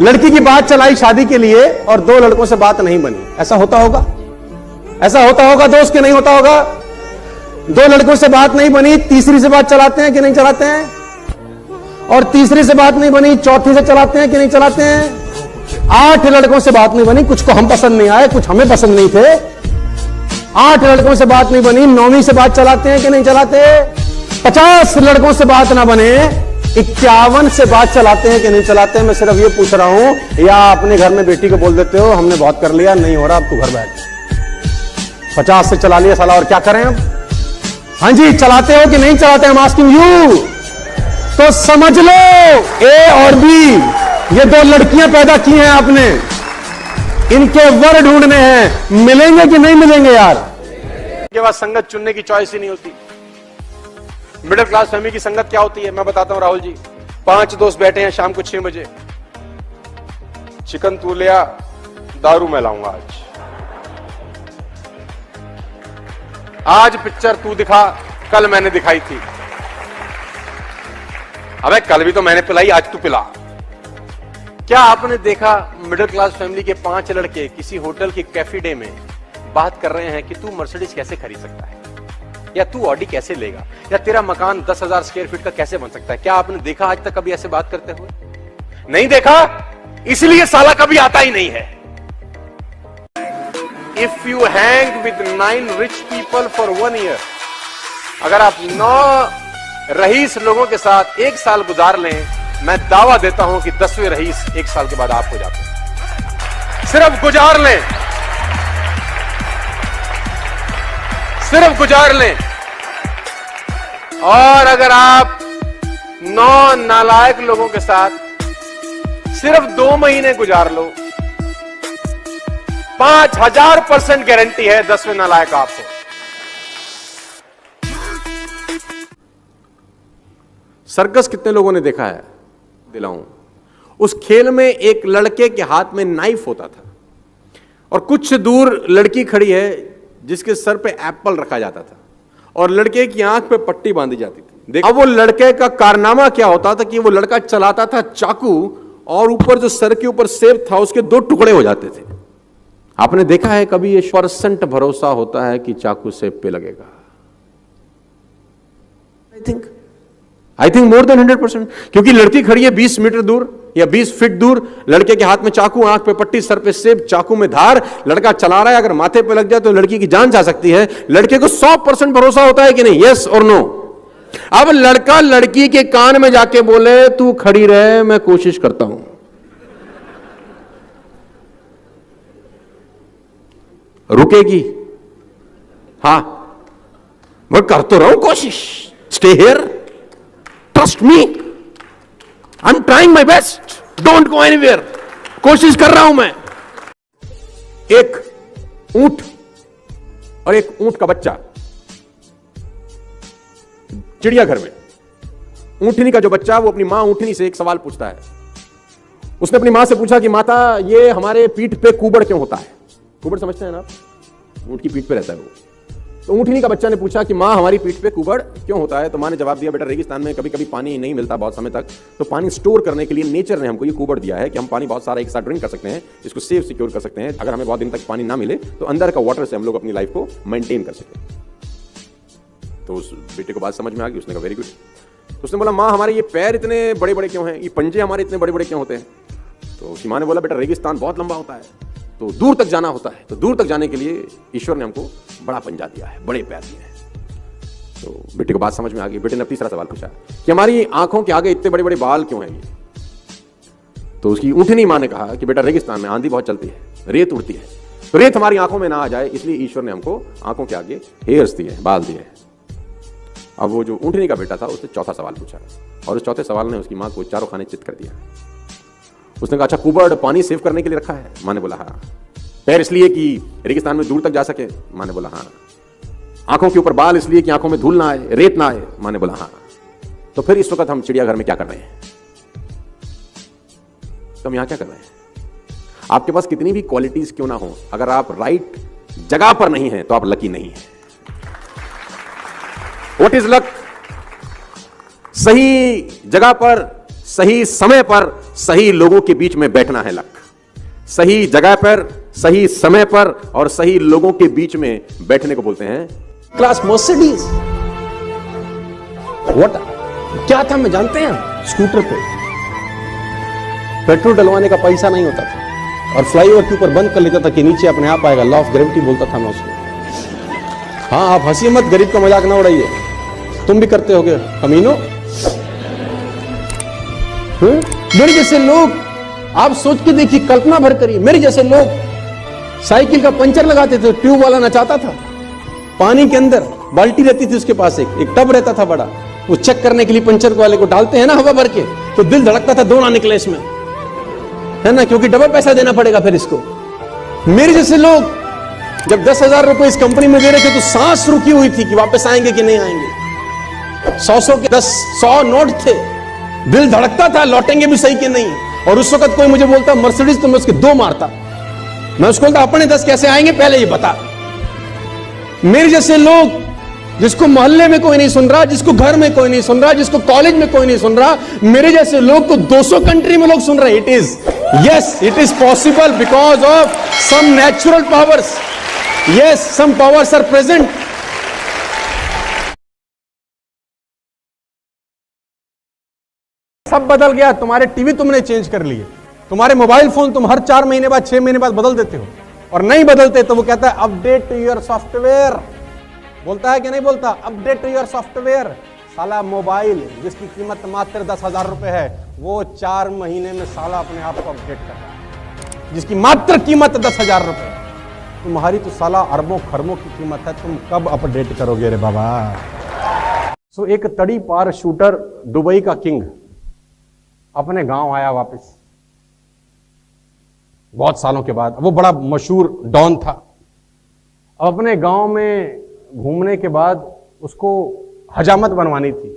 लड़की की बात चलाई शादी के लिए और 2 लड़कों से बात नहीं बनी। ऐसा होता होगा? ऐसा होता होगा दोस्त कि नहीं होता होगा? 2 लड़कों से बात नहीं बनी, तीसरी से बात चलाते हैं कि नहीं चलाते हैं? और तीसरी से बात नहीं बनी, चौथी से चलाते हैं कि नहीं चलाते हैं? 8 लड़कों से बात नहीं बनी, कुछ को हम पसंद नहीं आए, कुछ हमें पसंद नहीं थे। 8 लड़कों से बात नहीं बनी, 9वीं से बात चलाते हैं कि नहीं चलाते? 50 लड़कों से बात ना बने, 51 से बात चलाते हैं कि नहीं चलाते? मैं सिर्फ ये पूछ रहा हूं, या अपने घर में बेटी को बोल देते हो हमने बहुत कर लिया, नहीं हो रहा, अब तू घर बैठ। 50 से चला लिया साला, और क्या करें अब? हाँ जी, चलाते हो कि नहीं चलाते? I'm asking you। तो समझ लो, ए और बी, ये 2 लड़कियां पैदा की हैं आपने, इनके वर ढूंढने हैं, मिलेंगे कि नहीं मिलेंगे यार? के बाद संगत चुनने की चॉइस ही नहीं होती। मिडिल क्लास फैमिली की संगत क्या होती है मैं बताता हूं राहुल जी। 5 दोस्त बैठे हैं शाम को 6 बजे, चिकन तू लिया, दारू मैं लाऊंगा आज पिक्चर तू दिखा, कल मैंने दिखाई थी। अबे कल भी तो मैंने पिलाई, आज तू पिला। क्या आपने देखा मिडिल क्लास फैमिली के 5 लड़के किसी होटल के कैफे डे में बात कर रहे हैं कि तू मर्सिडीज कैसे खरीद सकता है, या तू ऑडी कैसे लेगा, या तेरा मकान 10,000 स्क्वायर फीट का कैसे बन सकता है? क्या आपने देखा आज तक कभी ऐसे बात करते हुए? नहीं देखा, इसलिए साला कभी आता ही नहीं है। If you hang with 9 rich people for 1 year, अगर आप 9 रईस लोगों के साथ 1 साल गुजार लें, मैं दावा देता हूं कि 10वें रईस 1 साल के बाद आप हो जाते हैं। सिर्फ गुजार लें, सिर्फ गुजार लें। और अगर आप 9 नालायक लोगों के साथ सिर्फ 2 महीने गुजार लो, 5000% गारंटी है 10वें नालायक आप हो। सर्कस कितने लोगों ने देखा है? दिलाऊं, उस खेल में एक लड़के के हाथ में नाइफ होता था और कुछ दूर लड़की खड़ी है जिसके सर पे एप्पल रखा जाता था और लड़के की आंख पे पट्टी बांधी जाती थी। अब वो लड़के का कारनामा क्या होता था कि वो लड़का चलाता था चाकू और ऊपर जो सर के ऊपर सेब था उसके 2 टुकड़े हो जाते थे। आपने देखा है कभी? ये 100% भरोसा होता है कि चाकू सेब पे लगेगा। आई थिंक मोर देन 100%, क्योंकि लड़की खड़ी है 20 मीटर दूर या 20 फीट दूर, लड़के के हाथ में चाकू, आंख पे पट्टी, सर पे सेब, चाकू में धार, लड़का चला रहा है। अगर माथे पे लग जाए तो लड़की की जान जा सकती है। लड़के को 100% भरोसा होता है कि नहीं? यस और नो? अब लड़का लड़की के कान में जाके बोले तू खड़ी रहे, मैं कोशिश करता हूं। रुकेगी? हां, मैं कर तो रहा हूं कोशिश, stay here, trust me, I am trying my best, don't go anywhere, कोशिश कर रहा हूं मैं। एक ऊंट और एक ऊंट का बच्चा चिड़ियाघर में। ऊंटनी का जो बच्चा, वो अपनी मां ऊंटनी से एक सवाल पूछता है। उसने अपनी मां से पूछा कि माता, ये हमारे पीठ पे कुबड़ क्यों होता है? कुबड़ समझते हैं ना आप? ऊंट की पीठ पे रहता है वो। तो ऊंटनी का बच्चा ने पूछा कि मां हमारी पीठ पे कुबड़ क्यों होता है? तो मां ने जवाब दिया, बेटा रेगिस्तान में कभी कभी पानी नहीं मिलता बहुत समय तक, तो पानी स्टोर करने के लिए नेचर ने हमको ये कुबड़ दिया है कि हम पानी बहुत सारा एक साथ ड्रिंक कर सकते हैं, इसको सेफ सिक्योर कर सकते हैं। अगर हमें बहुत दिन तक पानी ना मिले तो अंदर का वाटर से हम लोग अपनी लाइफ को मेंटेन कर सकें। तो उस बेटे को बात समझ में आ गई। उसने कहा वेरी गुड। तो उसने बोला, मां हमारे ये पैर इतने बड़े बड़े क्यों हैं, ये पंजे हमारे इतने बड़े बड़े क्यों होते हैं? तो उसकी मां ने बोला, बेटा रेगिस्तान बहुत लंबा होता है, तो दूर तक जाना होता है, तो दूर तक जाने के लिए ईश्वर ने हमको बड़ा पंजा दिया है, बड़े पैर दिए हैं। तो बेटे को बात समझ में आ गई। बेटे ने तीसरा सवाल पूछा कि हमारी आंखों के आगे इतने बड़े बड़े बाल क्यों हैं? तो उसकी ऊंटनी मां ने कहा कि बेटा रेगिस्तान में आंधी बहुत चलती है, रेत उड़ती है, तो रेत हमारी आंखों में ना आ जाए इसलिए ईश्वर ने हमको आंखों के आगे हेयर्स दिए, बाल दिए। अब वो जो ऊंटनी का बेटा था उसने चौथा सवाल पूछा और उस चौथे सवाल ने उसकी मां को चारों खाने चित कर दिया। उसने कहा, अच्छा कुबड़ पानी सेव करने के लिए रखा है? मां ने बोला हाँ। पैर इसलिए कि रेगिस्तान में दूर तक जा सके? मां ने बोला हाँ। आंखों के ऊपर बाल इसलिए कि आंखों में धूल ना आए, रेत ना आए? मां ने बोला हाँ। तो फिर इस वक्त हम चिड़ियाघर में क्या कर रहे हैं? तो हम यहां क्या कर रहे हैं? आपके पास कितनी भी क्वालिटीज क्यों ना हो, अगर आप राइट जगह पर नहीं हैं तो आप लकी नहीं हैं। What is luck? सही जगह पर सही समय पर सही लोगों के बीच में बैठना है लक। सही जगह पर, सही समय पर और सही लोगों के बीच में बैठने को बोलते हैं क्लास मर्सिडीज। व्हाट क्या था मैं जानते हैं? स्कूटर पे पेट्रोल डलवाने का पैसा नहीं होता था और फ्लाईओवर के ऊपर बंद कर लेता था कि नीचे अपने आप आएगा, लॉ ऑफ ग्रेविटी बोलता था मैं उसको। हाँ आप हंसिए मत, गरीब का मजाक ना उड़ाइए, तुम भी करते होगे कमीनो। मेरे जैसे लोग, आप सोच के देखिए, कल्पना भर करिए, मेरे जैसे लोग साइकिल का पंचर लगाते थे, ट्यूब वाला नचाता था, पानी के अंदर बाल्टी रहती थी उसके पास, एक टब रहता था बड़ा, वो चेक करने के लिए पंचर वाले को डालते हैं ना हवा भर के, तो दिल धड़कता था, दो ना निकले इसमें, है ना, क्योंकि डबल पैसा देना पड़ेगा फिर इसको। मेरे जैसे लोग जब 10,000 रुपए इस कंपनी में दे रहे थे तो सांस रुकी हुई थी कि वापस आएंगे कि नहीं आएंगे। 100 के 100 नोट थे, दिल धड़कता था लौटेंगे भी सही कि नहीं। और उस वक्त कोई मुझे बोलता मर्सिडीज, तो मैं उसके 2 मारता, मैं उसको बोलता अपने 10 कैसे आएंगे पहले ये बता। मेरे जैसे लोग, जिसको मोहल्ले में कोई नहीं सुन रहा, जिसको घर में कोई नहीं सुन रहा, जिसको कॉलेज में कोई नहीं सुन रहा, मेरे जैसे लोग को 200 कंट्री में लोग सुन रहे हैं। It is possible because of some natural powers. Yes, some powers are present. सब बदल गया, तुम्हारे टीवी तुमने चेंज कर लिए, तुम्हारे मोबाइल फोन तुम हर 4 महीने बाद 6 महीने बाद बदल देते हो, और नहीं बदलते तो वो कहता है अपडेट टू योर सॉफ्टवेयर। बोलता है कि नहीं बोलता? Update to your software. साला मोबाइल जिसकी कीमत मात्र 10,000 रुपए है, वो 4 महीने में साला अपने आप को अपडेट कर रहा है, जिसकी मात्र कीमत 10,000 रुपए। तुम्हारी तो साला अरबों खरबों की कीमत है, तुम कब अपडेट करोगे रे बाबा। सो एक तड़ी पार शूटर, दुबई का किंग अपने गांव आया वापस बहुत सालों के बाद। वो बड़ा मशहूर डॉन था। अब अपने गांव में घूमने के बाद उसको हजामत बनवानी थी,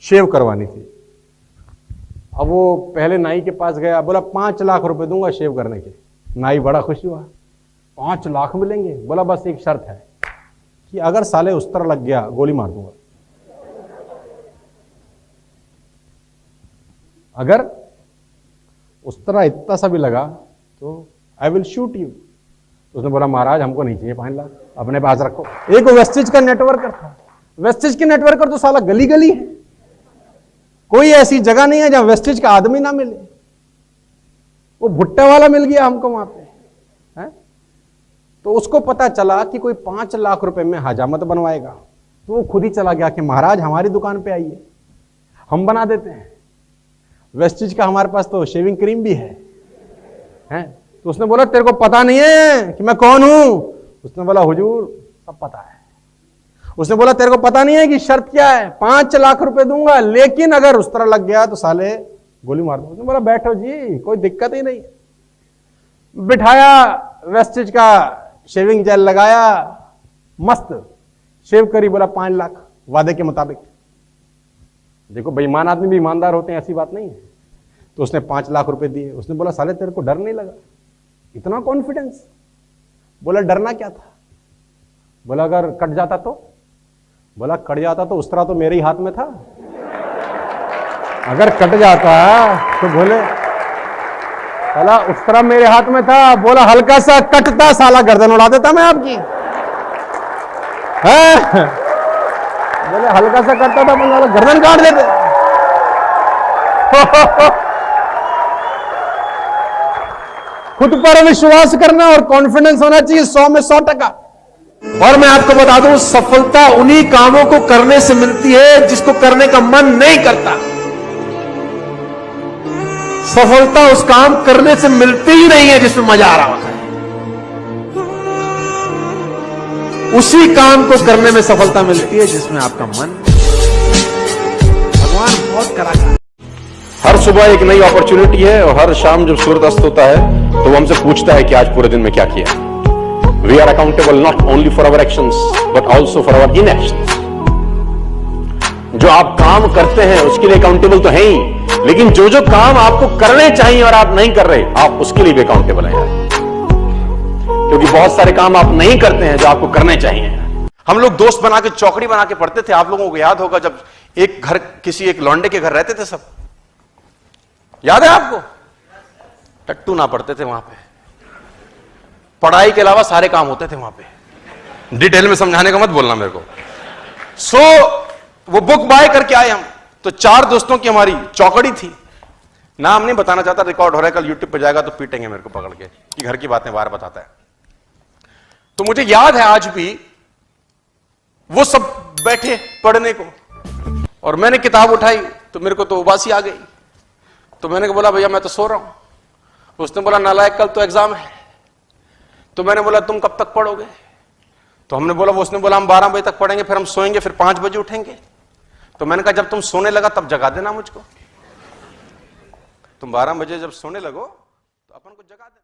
शेव करवानी थी। अब वो पहले नाई के पास गया, बोला 5 लाख रुपए दूंगा शेव करने के। नाई बड़ा खुश हुआ, 5 लाख मिलेंगे? बोला बस एक शर्त है कि अगर साले उस तरह लग गया गोली मार दूंगा। अगर उस तरह इतना सा भी लगा तो आई विल शूट यू। उसने बोला महाराज हमको नहीं चाहिए 5 लाख, अपने पास रखो। एक वेस्टेज का नेटवर्कर था। वेस्टेज के नेटवर्कर तो साला गली गली है, कोई ऐसी जगह नहीं है जहां वेस्टेज का आदमी ना मिले। वो भुट्टा वाला मिल गया हमको वहां पे, है? तो उसको पता चला कि कोई 5 लाख रुपए में हजामत बनवाएगा, तो वो खुद ही चला गया कि महाराज हमारी दुकान पे आइए, हम बना देते हैं। वेस्टेज का हमारे पास तो शेविंग क्रीम भी है? तो उसने बोला तेरे को पता नहीं है कि मैं कौन हूं? उसने बोला हुजूर सब पता है। उसने बोला तेरे को पता नहीं है कि शर्त क्या है? 5 लाख रुपए दूंगा, लेकिन अगर उस तरह लग गया तो साले गोली मार दो। उसने बोला बैठो जी, कोई दिक्कत ही नहीं। बिठाया, वेस्टेज का शेविंग जेल लगाया, मस्त शेव करी, बोला 5 लाख वादे के मुताबिक। देखो बेईमान आदमी भी ईमानदार होते हैं, ऐसी बात नहीं है। तो उसने 5 लाख रुपए दिए। उसने बोला साले तेरे को डर नहीं लगा? इतना कॉन्फिडेंस? बोला डरना क्या था? बोला अगर कट जाता तो? बोला कट जाता तो उस तरह तो मेरे ही हाथ में था, अगर कट जाता तो बोले साला उस तरह मेरे हाथ में था। बोला हल्का सा कटता साला गर्दन उड़ा देता मैं आपकी। बोले हल्का सा कटता था मैं गर्दन काट देते। खुद पर विश्वास करना और कॉन्फिडेंस होना चाहिए 100 में 100%। और मैं आपको बता दूं, सफलता उन्हीं कामों को करने से मिलती है जिसको करने का मन नहीं करता। सफलता उस काम करने से मिलती ही नहीं है जिसमें मजा आ रहा होता है। उसी काम को करने में सफलता मिलती है जिसमें आपका मन, भगवान बहुत कराता है। हर सुबह एक नई अपॉर्चुनिटी है और हर शाम जब सूर्य अस्त होता है तो वो हमसे पूछता है कि आज पूरे दिन में क्या किया। We are accountable not only for our actions but also for our inactions. जो आप काम करते हैं उसके लिए अकाउंटेबल तो है ही, लेकिन जो जो काम आपको करने चाहिए और आप नहीं कर रहे, आप उसके लिए भी अकाउंटेबल हैं। क्योंकि बहुत सारे काम आप नहीं करते हैं जो आपको करने चाहिए। हम लोग दोस्त बना के चौकड़ी बना के पढ़ते थे। आप लोगों को याद होगा जब एक लौंडे के घर रहते थे सब, याद है आपको? टट्टू ना पढ़ते थे वहां पे, पढ़ाई के अलावा सारे काम होते थे वहां पे। डिटेल में समझाने का मत बोलना मेरे को। सो वो बुक बाय करके आए हम, तो 4 दोस्तों की हमारी चौकड़ी थी। नाम नहीं बताना चाहता, रिकॉर्ड हो रहा है, कल यूट्यूब पे जाएगा तो पीटेंगे मेरे को पकड़ के कि घर की बातें बाहर बताता है। तो मुझे याद है आज भी, वो सब बैठे पढ़ने को और मैंने किताब उठाई तो मेरे को तो उबासी आ गई। तो मैंने बोला भैया मैं तो सो रहा हूं। उसने बोला नालायक कल तो एग्जाम है। तो मैंने बोला तुम कब तक पढ़ोगे? तो हमने बोला, वो उसने बोला हम 12 बजे तक पढ़ेंगे, फिर हम सोएंगे, फिर 5 बजे उठेंगे। तो मैंने कहा जब तुम सोने लगा तब जगा देना मुझको। तुम 12 बजे जब सोने लगो तो अपन को जगा देना।